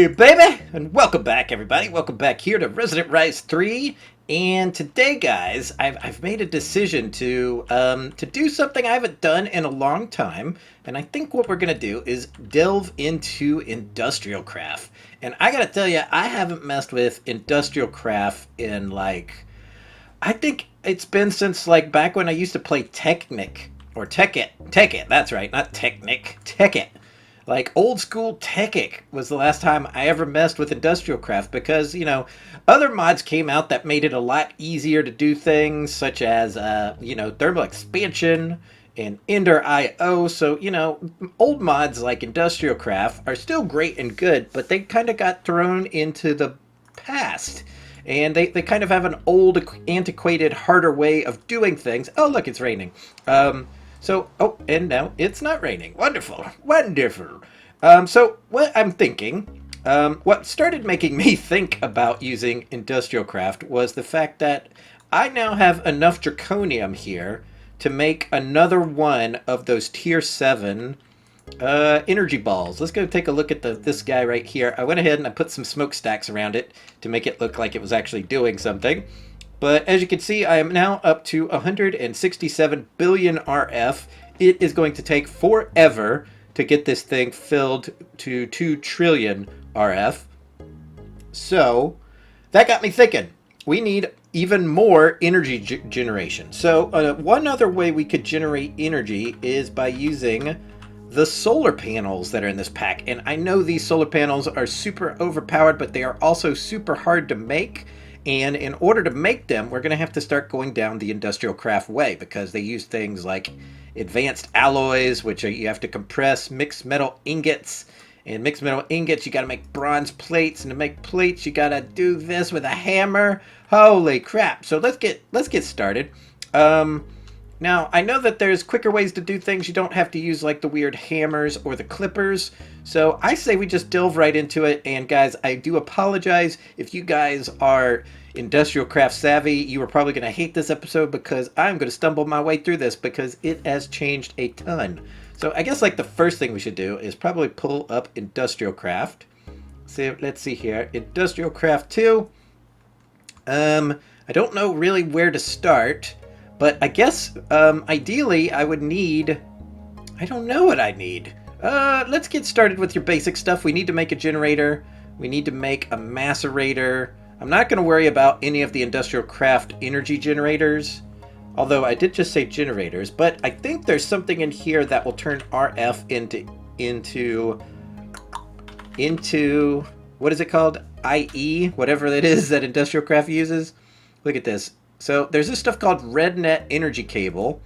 Hey baby, and welcome back everybody. Welcome back here to Resident Rise 3. And today guys, I've made a decision to do something I haven't done in a long time. And I think what we're gonna do is delve into industrial craft. And I gotta tell you, I haven't messed with industrial craft in I think it's been since like back when I used to play Technic or Tekkit, that's right, not Technic, Tekkit. Like old school Tekkit was the last time I ever messed with industrial craft because, other mods came out that made it a lot easier to do things such as, thermal expansion and Ender IO. So, old mods like industrial craft are still great and good, but they kind of got thrown into the past. And they kind of have an old, antiquated, harder way of doing things. Oh, look, it's raining. And now it's not raining. Wonderful. Wonderful. So what I'm thinking, what started making me think about using industrial craft was the fact that I now have enough draconium here to make another one of those tier 7 energy balls. Let's go take a look at this guy right here. I went ahead and I put some smokestacks around it to make it look like it was actually doing something. But as you can see, I am now up to 167 billion RF. It is going to take forever to get this thing filled to 2 trillion RF. So that got me thinking. We need even more energy generation. So one other way we could generate energy is by using the solar panels that are in this pack. And I know these solar panels are super overpowered, but they are also super hard to make. And in order to make them, we're going to have to start going down the industrial craft way because they use things like advanced alloys, which you have to compress, mixed metal ingots. And mixed metal ingots, you got to make bronze plates. And to make plates, you got to do this with a hammer. Holy crap. So let's get started. Now, I know that there's quicker ways to do things. You don't have to use like the weird hammers or the clippers. So I say we just delve right into it. And guys, I do apologize if you guys are industrial craft savvy. You are probably going to hate this episode because I'm going to stumble my way through this because it has changed a ton. So I guess like the first thing we should do is probably pull up industrial craft. So let's see here. Industrial craft 2. I don't know really where to start. But I guess, ideally, I would need... I don't know what I need. Let's get started with your basic stuff. We need to make a generator. We need to make a macerator. I'm not going to worry about any of the industrial craft energy generators. Although I did just say generators. But I think there's something in here that will turn RF into what is it called? IE? Whatever it is that industrial craft uses. Look at this. So there's this stuff called Resonant energy cable,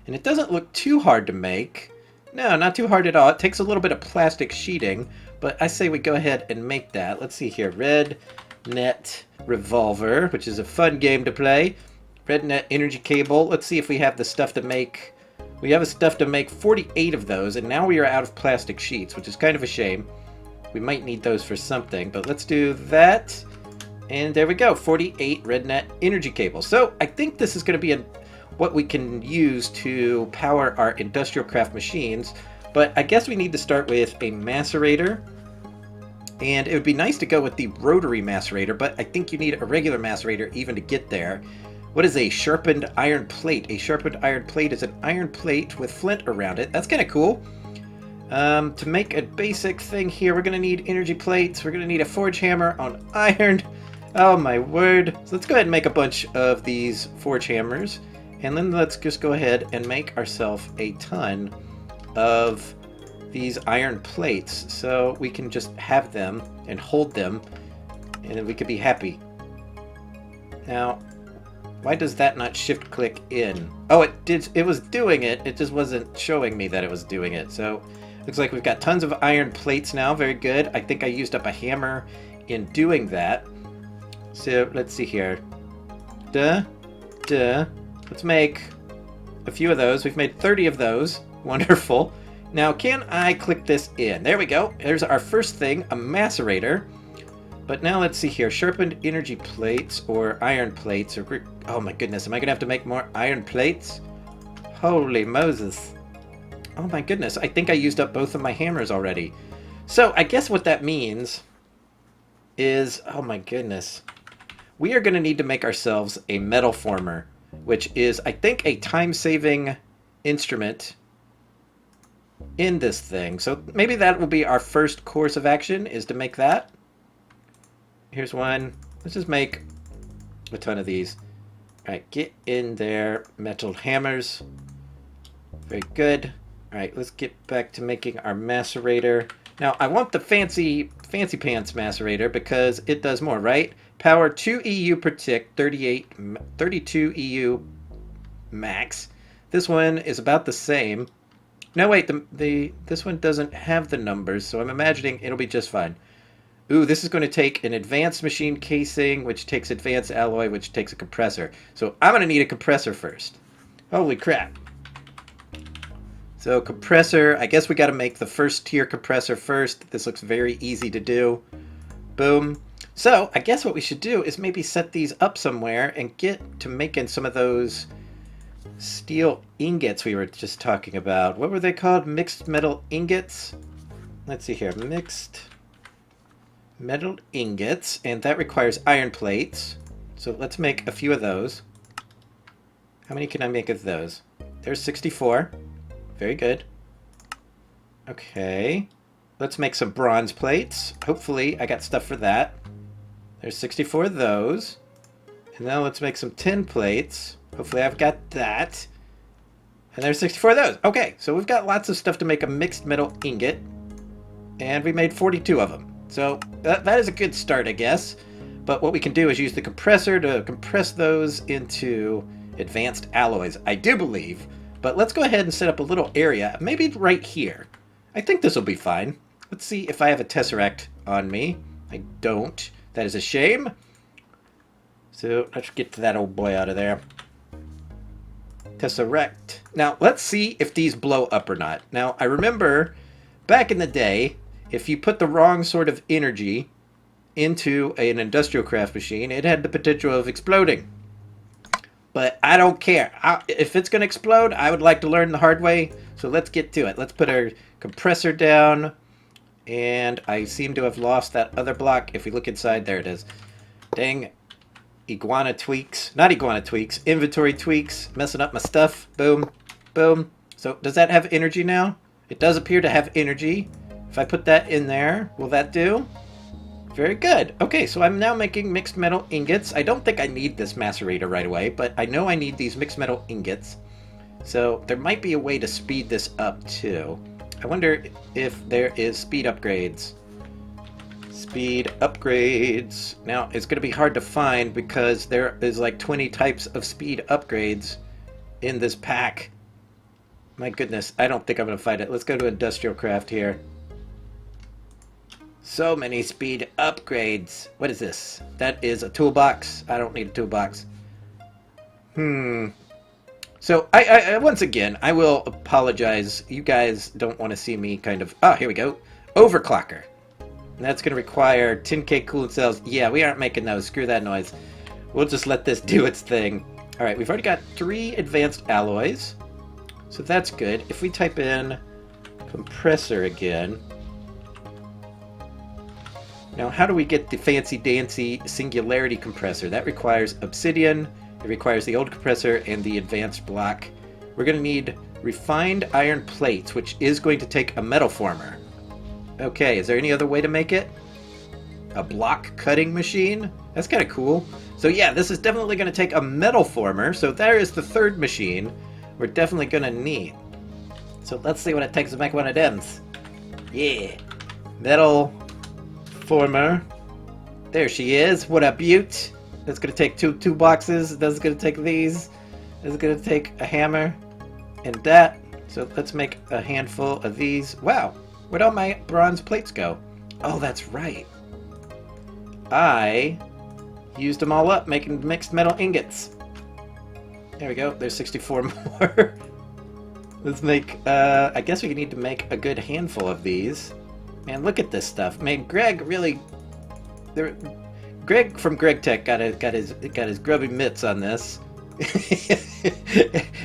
and it doesn't look too hard to make. No, not too hard at all. It takes a little bit of plastic sheeting, but I say we go ahead and make that. Let's see here. Resonant revolver, which is a fun game to play. Resonant energy cable. Let's see if we have the stuff to make. We have stuff to make 48 of those, and now we are out of plastic sheets, which is kind of a shame. We might need those for something, but let's do that. And there we go, 48 Resonant energy cables. So I think this is going to be what we can use to power our industrial craft machines. But I guess we need to start with a macerator. And it would be nice to go with the rotary macerator, but I think you need a regular macerator even to get there. What is a sharpened iron plate? A sharpened iron plate is an iron plate with flint around it. That's kind of cool. To make a basic thing here, we're going to need energy plates. We're going to need a forge hammer on iron. Oh my word. So let's go ahead and make a bunch of these forge hammers. And then let's just go ahead and make ourselves a ton of these iron plates. So we can just have them and hold them. And then we could be happy. Now, why does that not shift click in? Oh, it did. It was doing it. It just wasn't showing me that it was doing it. So looks like we've got tons of iron plates now. Very good. I think I used up a hammer in doing that. So let's see here. Let's make a few of those. We've made 30 of those. Wonderful. Now, can I click this in? There we go. There's our first thing, a macerator. But now let's see here. Sharpened energy plates or iron plates. Oh my goodness. Am I going to have to make more iron plates? Holy Moses. Oh my goodness. I think I used up both of my hammers already. So I guess what that means is, oh my goodness, we are going to need to make ourselves a metal former, which is, I think, a time-saving instrument in this thing. So maybe that will be our first course of action, is to make that. Here's one. Let's just make a ton of these. All right, get in there. Metal hammers. Very good. All right, let's get back to making our macerator. Now, I want the fancy pants macerator because it does more, right? Power 2 EU per tick, 32 EU max. This one is about the same. No, wait, this one doesn't have the numbers, so I'm imagining it'll be just fine. Ooh, this is going to take an advanced machine casing, which takes advanced alloy, which takes a compressor. So I'm going to need a compressor first. Holy crap. So compressor, I guess we got to make the first tier compressor first. This looks very easy to do. Boom. So I guess what we should do is maybe set these up somewhere and get to making some of those steel ingots we were just talking about. What were they called? Mixed metal ingots? Let's see here. Mixed metal ingots, and that requires iron plates. So let's make a few of those. How many can I make of those? There's 64. Very good. Okay. Let's make some bronze plates. Hopefully I got stuff for that. There's 64 of those. And now let's make some tin plates. Hopefully I've got that. And there's 64 of those. Okay, so we've got lots of stuff to make a mixed metal ingot. And we made 42 of them. So that is a good start, I guess. But what we can do is use the compressor to compress those into advanced alloys, I do believe. But let's go ahead and set up a little area, maybe right here. I think this will be fine. Let's see if I have a tesseract on me. I don't. That is a shame. So let's get that old boy out of there. Tesseract. Now, let's see if these blow up or not. Now, I remember back in the day, if you put the wrong sort of energy into an IndustrialCraft machine, it had the potential of exploding. But I don't care. If it's going to explode, I would like to learn the hard way. So let's get to it. Let's put our compressor down. And I seem to have lost that other block. If we look inside, there it is. Dang. Iguana tweaks. Not iguana tweaks. Inventory tweaks. Messing up my stuff. Boom. Boom. So does that have energy now? It does appear to have energy. If I put that in there, will that do? Very good. Okay, so I'm now making mixed metal ingots. I don't think I need this macerator right away, but I know I need these mixed metal ingots. So there might be a way to speed this up too. I wonder if there is speed upgrades. Speed upgrades. Now, it's going to be hard to find because there is like 20 types of speed upgrades in this pack. My goodness, I don't think I'm going to find it. Let's go to IndustrialCraft here. So many speed upgrades. What is this? That is a toolbox. I don't need a toolbox. So, I once again, I will apologize. You guys don't want to see me kind of... Oh, here we go. Overclocker. And that's going to require 10k coolant cells. Yeah, we aren't making those. Screw that noise. We'll just let this do its thing. Alright, we've already got 3 advanced alloys. So that's good. If we type in compressor again... Now, how do we get the fancy-dancy Singularity Compressor? That requires obsidian, it requires the old compressor, and the advanced block. We're going to need refined iron plates, which is going to take a metal former. Okay, is there any other way to make it? A block cutting machine? That's kind of cool. So yeah, this is definitely going to take a metal former, so there is the third machine we're definitely going to need. So let's see what it takes to make one of them. Yeah, metal... former. There she is. What a beaut. That's going to take two boxes. That's going to take these. That's going to take a hammer and that. So let's make a handful of these. Wow. Where'd all my bronze plates go? Oh, that's right. I used them all up making mixed metal ingots. There we go. There's 64 more. Let's make, I guess we need to make a good handful of these. Man, look at this stuff. Man, Greg really... Greg from Greg Tech got his grubby mitts on this.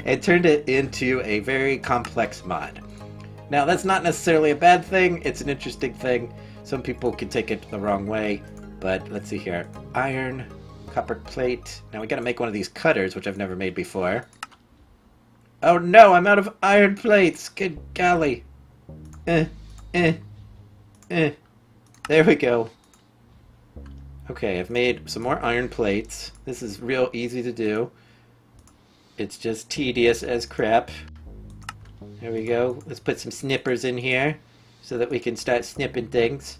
And turned it into a very complex mod. Now, that's not necessarily a bad thing. It's an interesting thing. Some people can take it the wrong way. But let's see here. Iron, copper plate. Now we gotta make one of these cutters, which I've never made before. Oh no, I'm out of iron plates. Good golly. There we go. Okay, I've made some more iron plates. This is real easy to do. It's just tedious as crap. There we go. Let's put some snippers in here so that we can start snipping things.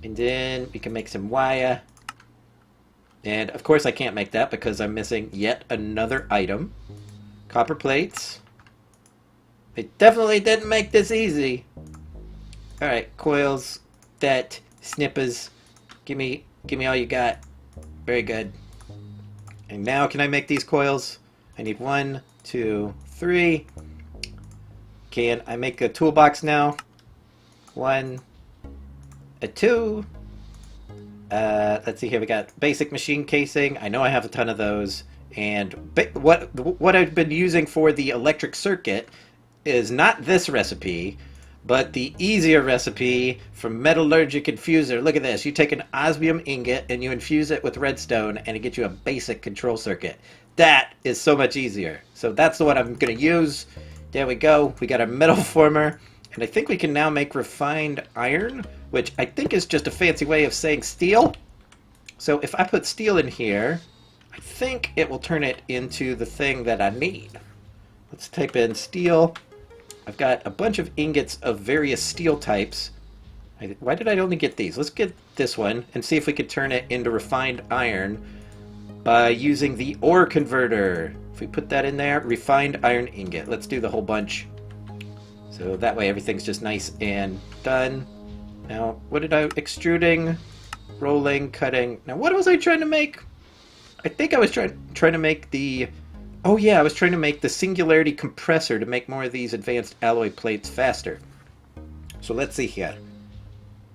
And then we can make some wire. And of course I can't make that because I'm missing yet another item. Copper plates. They definitely didn't make this easy. Alright, coils, that, snippers. Give me all you got. Very good. And now can I make these coils? I need 1, 2, 3. Can I make a toolbox now? 1, a 2. Let's see here. We got basic machine casing. I know I have a ton of those. And what I've been using for the electric circuit is not this recipe, but the easier recipe from Metallurgic Infuser. Look at this. You take an osmium ingot and you infuse it with redstone and it gets you a basic control circuit. That is so much easier. So that's the one I'm going to use. There we go. We got our metal former. And I think we can now make refined iron, which I think is just a fancy way of saying steel. So if I put steel in here, I think it will turn it into the thing that I need. Let's type in steel. I've got a bunch of ingots of various steel types. Why did I only get these? Let's get this one and see if we could turn it into refined iron by using the ore converter. If we put that in there, refined iron ingot. Let's do the whole bunch. So that way everything's just nice and done. Now, what did I... Extruding, rolling, cutting. Now, what was I trying to make? I think I was trying to make the... Oh yeah, I was trying to make the Singularity Compressor to make more of these advanced alloy plates faster. So let's see here.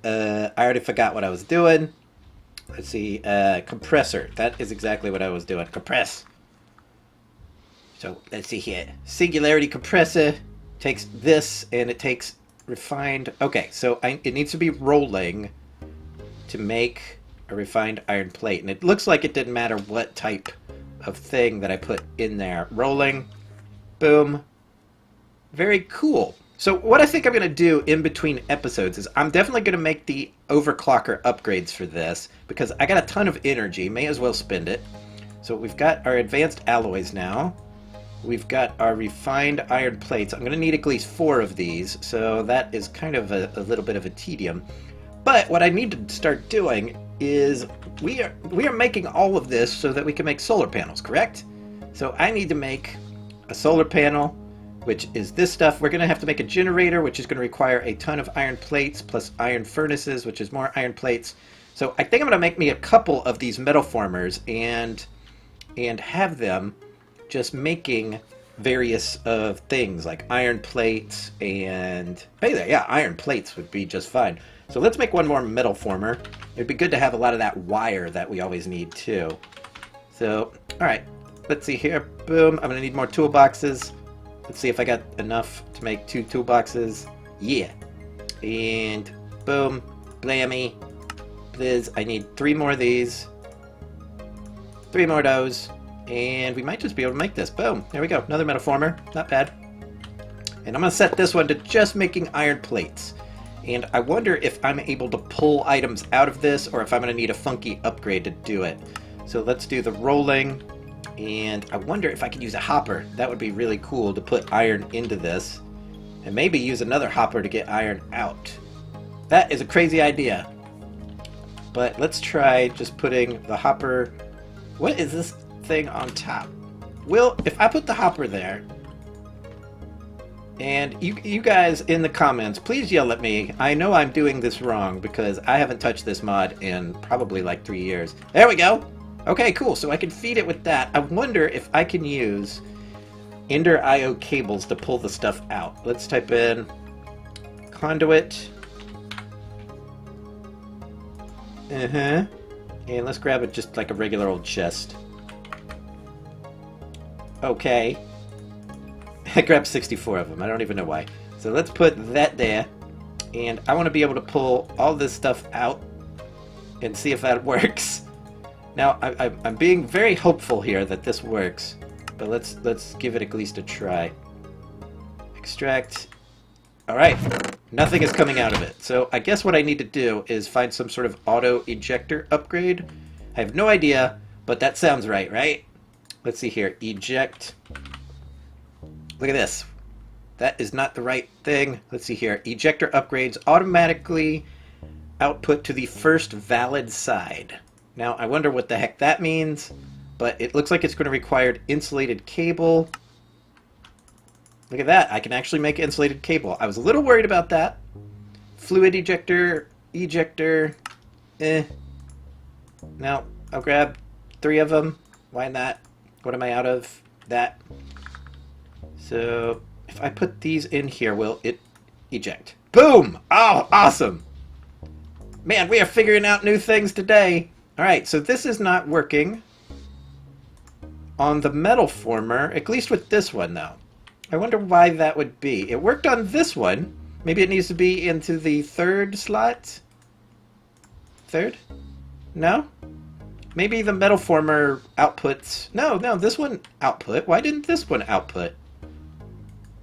I already forgot what I was doing. Let's see. Compressor. That is exactly what I was doing. Compress. So let's see here. Singularity Compressor takes this and it takes refined... Okay, so it needs to be rolling to make a refined iron plate. And it looks like it didn't matter what type of thing that I put in there. Rolling. Boom. Very cool. So what I think I'm going to do in between episodes is I'm definitely going to make the overclocker upgrades for this because I got a ton of energy. May as well spend it. So we've got our advanced alloys now. We've got our refined iron plates. I'm going to need at least 4 of these, so that is kind of a little bit of a tedium. But what I need to start doing is we are making all of this so that we can make solar panels, correct? So I need to make a solar panel, which is this stuff. We're going to have to make a generator, which is going to require a ton of iron plates, plus iron furnaces, which is more iron plates. So I think I'm going to make me a couple of these metal formers and have them just making various things like iron plates and... Hey there, yeah, iron plates would be just fine. So let's make one more metal former. It'd be good to have a lot of that wire that we always need too. So, alright, let's see here. Boom, I'm going to need more toolboxes. Let's see if I got enough to make 2 toolboxes. Yeah. And boom, blammy, blizz. I need 3 more of these. 3 more of those. And we might just be able to make this. Boom. There we go. Another metal former. Not bad. And I'm going to set this one to just making iron plates. And I wonder if I'm able to pull items out of this or if I'm going to need a funky upgrade to do it. So let's do the rolling. And I wonder if I could use a hopper. That would be really cool to put iron into this. And maybe use another hopper to get iron out. That is a crazy idea. But let's try just putting the hopper... What is this thing on top? Well, if I put the hopper there, and you guys in the comments, please yell at me. I know I'm doing this wrong because I haven't touched this mod in probably like 3 years. There we go. Okay, cool. So I can feed it with that. I wonder if I can use Ender IO cables to pull the stuff out. Let's type in Conduit. And let's grab it just like a regular old chest. Okay. I grabbed 64 of them. I don't even know why. So let's put that there. And I want to be able to pull all this stuff out. and see if that works. Now, I'm being very hopeful here that this works, but let's give it at least a try. Extract. All right, nothing is coming out of it. So I guess what I need to do is find some sort of auto ejector upgrade. I have no idea, but that sounds right, right? Let's see here. Eject. Look at this. That is not the right thing. Let's see here. Ejector upgrades automatically output to the first valid side. Now, I wonder what the heck that means, but it looks like it's going to require insulated cable. Look at that. I can actually make insulated cable. I was a little worried about that. Fluid ejector. Now, I'll grab 3 of them. Why not? What am I out of? That. So, if I put these in here, will it eject? Boom! Oh, awesome! Man, we are figuring out new things today. Alright, so this is not working on the metal former, at least with this one, though. I wonder why that would be. It worked on this one. Maybe it needs to be into the 3rd slot? 3rd? No? Maybe the metal former outputs... No, this one output. Why didn't this one output?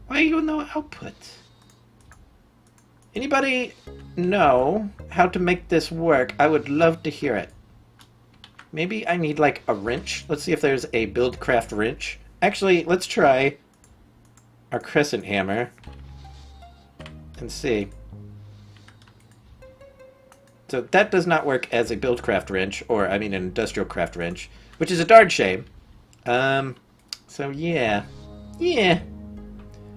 Why even no output? Anybody know how to make this work? I would love to hear it. Maybe I need like a wrench. Let's see if there's a BuildCraft wrench. Actually, let's try our crescent hammer and see. So that does not work as a BuildCraft wrench, or I mean an IndustrialCraft wrench, which is a darn shame. So yeah.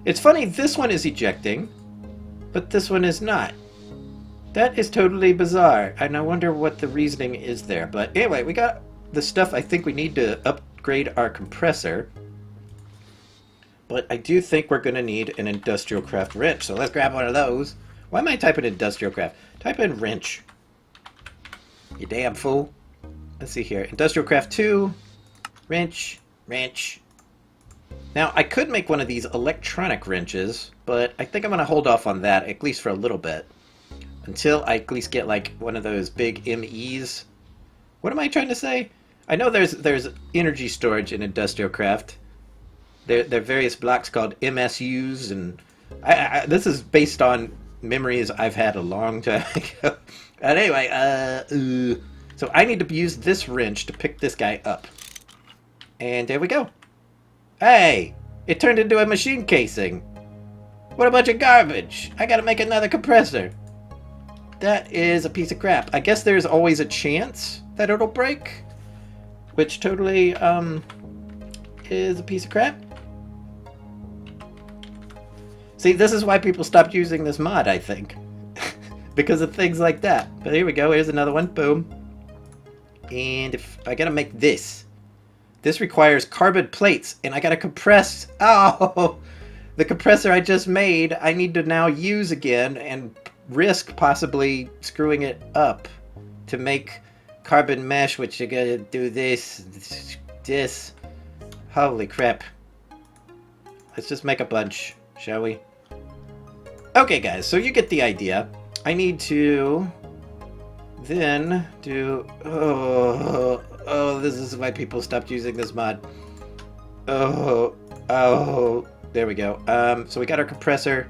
It's funny, this one is ejecting, but this one is not. That is totally bizarre, and I wonder what the reasoning is there. But anyway, we got the stuff I think we need to upgrade our compressor. But I do think we're going to need an IndustrialCraft wrench, so let's grab one of those. Why am I typing IndustrialCraft? Type in wrench. You damn fool. Let's see here. IndustrialCraft 2. Wrench. Now, I could make one of these electronic wrenches, but I think I'm going to hold off on that, at least for a little bit. Until I at least get, like, one of those big MEs. What am I trying to say? I know there's energy storage in IndustrialCraft. There are various blocks called MSUs, and this is based on memories I've had a long time ago. But anyway, so I need to use this wrench to pick this guy up. And there we go. Hey! It turned into a machine casing. What a bunch of garbage! I gotta make another compressor. That is a piece of crap. I guess there's always a chance that it'll break, which totally is a piece of crap. See, this is why people stopped using this mod, I think. Because of things like that. But here we go, here's another one, boom. And if I gotta make this. This requires carbon plates, and I gotta compress. Oh! The compressor I just made, I need to now use again, and risk possibly screwing it up to make carbon mesh, which you gotta do this. Holy crap. Let's just make a bunch, shall we? Okay, guys, so you get the idea. I need to then do... Oh, this is why people stopped using this mod. Oh, there we go. So we got our compressor.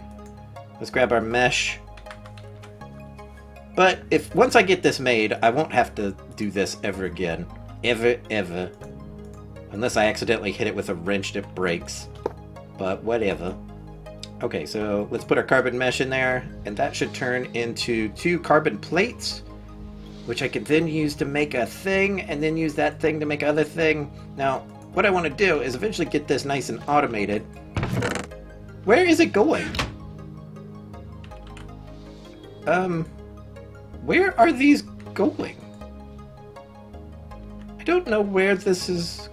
Let's grab our mesh. But once I get this made, I won't have to do this ever again. Ever. Unless I accidentally hit it with a wrench that breaks. But whatever. Okay, so let's put our carbon mesh in there, and that should turn into 2 carbon plates, which I can then use to make a thing, and then use that thing to make other thing. Now, what I want to do is eventually get this nice and automated. Where is it going? Where are these going? I don't know where this is.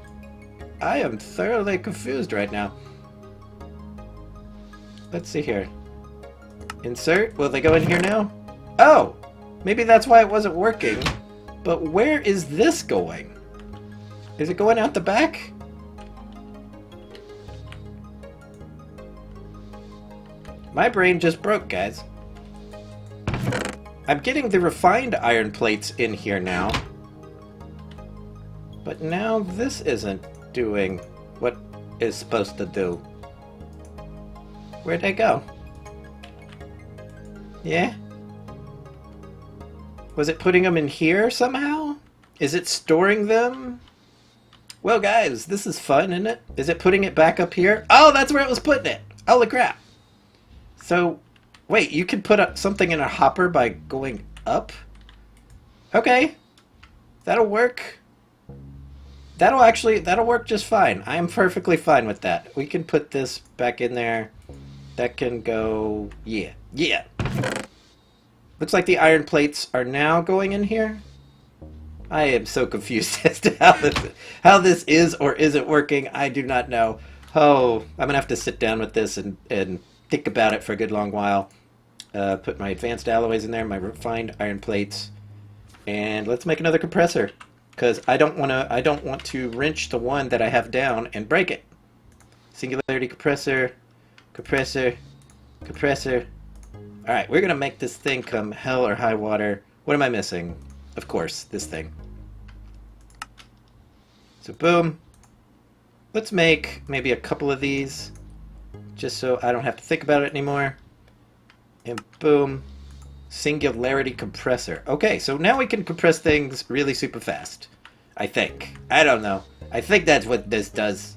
I am thoroughly confused right now. Let's see here. Insert. Will they go in here now? Oh! Maybe that's why it wasn't working. But where is this going? Is it going out the back? My brain just broke, guys. I'm getting the refined iron plates in here now. But now this isn't doing what it's supposed to do. Where'd they go? Yeah? Was it putting them in here somehow? Is it storing them? Well, guys, this is fun, isn't it? Is it putting it back up here? Oh, that's where it was putting it! Holy crap! So, wait, you can put up something in a hopper by going up? Okay. That'll work. That'll work just fine. I'm perfectly fine with that. We can put this back in there. That can go... Yeah. Looks like the iron plates are now going in here. I am so confused as to how this is or isn't working. I do not know. Oh, I'm going to have to sit down with this and think about it for a good long while. Put my advanced alloys in there, my refined iron plates. And let's make another compressor. Because I don't want to wrench the one that I have down and break it. Singularity Compressor. Alright, we're going to make this thing come hell or high water. What am I missing? Of course, this thing. So boom. Let's make maybe a couple of these. Just so I don't have to think about it anymore. And boom. Singularity Compressor. Okay, so now we can compress things really super fast. I think. I don't know. I think that's what this does.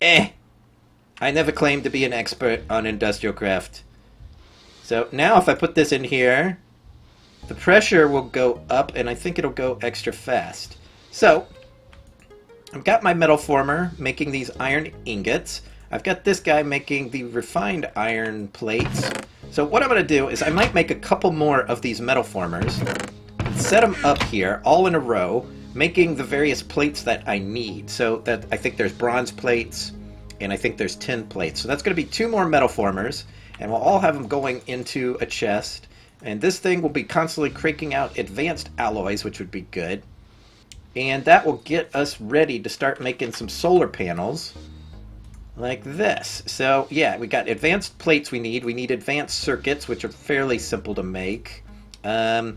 I never claimed to be an expert on industrial craft. So now if I put this in here, the pressure will go up and I think it'll go extra fast. So, I've got my metal former making these iron ingots. I've got this guy making the refined iron plates. So what I'm going to do is I might make a couple more of these metal formers, set them up here all in a row, making the various plates that I need. So that I think there's bronze plates and I think there's tin plates. So that's going to be 2 more metal formers and we'll all have them going into a chest. And this thing will be constantly cranking out advanced alloys, which would be good. And that will get us ready to start making some solar panels. Like this. So, yeah, we got advanced plates we need. We need advanced circuits, which are fairly simple to make. Where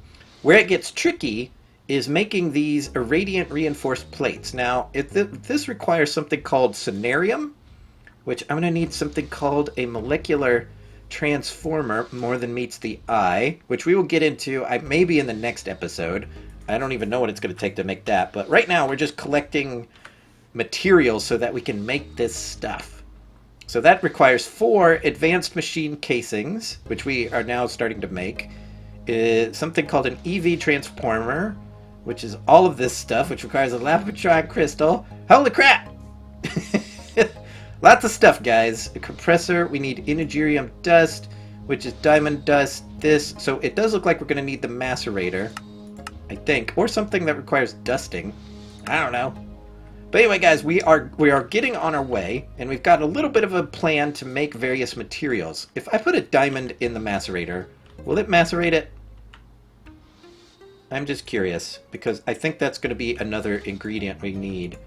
it gets tricky is making these irradiant reinforced plates. Now, this requires something called Cenarium, which I'm going to need something called a molecular transformer more than meets the eye, which we will get into maybe in the next episode. I don't even know what it's going to take to make that. But right now, we're just collecting materials so that we can make this stuff. So that requires 4 advanced machine casings, which we are now starting to make. Something called an EV transformer, which is all of this stuff, which requires a lapotron crystal. Holy crap! Lots of stuff, guys. A compressor, we need inugerium dust, which is diamond dust, this. So it does look like we're going to need the macerator, I think, or something that requires dusting. I don't know. But anyway, guys, we are getting on our way, and we've got a little bit of a plan to make various materials. If I put a diamond in the macerator, will it macerate it? I'm just curious, because I think that's going to be another ingredient we need.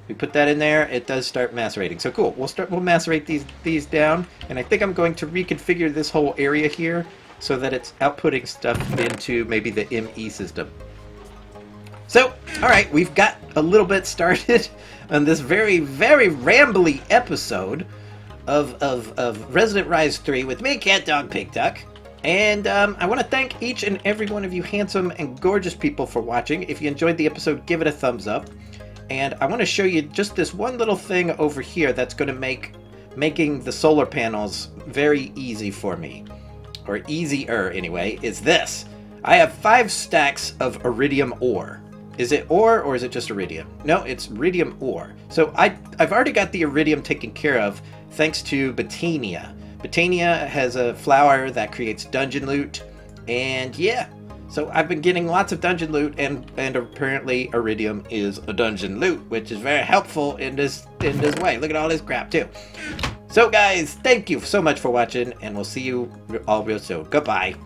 We put that in there, it does start macerating. So cool, we'll macerate these down, and I think I'm going to reconfigure this whole area here so that it's outputting stuff into maybe the ME system. So, alright, we've got a little bit started on this very, very rambly episode of Resonant Rise 3 with me, catdogpigduck. And I want to thank each and every one of you handsome and gorgeous people for watching. If you enjoyed the episode, give it a thumbs up. And I want to show you just this one little thing over here that's going to make making the solar panels very easy for me. Or easier, anyway, is this. I have 5 stacks of iridium ore. Is it ore or is it just iridium? No, it's iridium ore. So I've already got the iridium taken care of thanks to Botania. Botania has a flower that creates dungeon loot. And yeah, so I've been getting lots of dungeon loot and apparently iridium is a dungeon loot, which is very helpful in this way. Look at all this crap too. So guys, thank you so much for watching and we'll see you all real soon. Goodbye.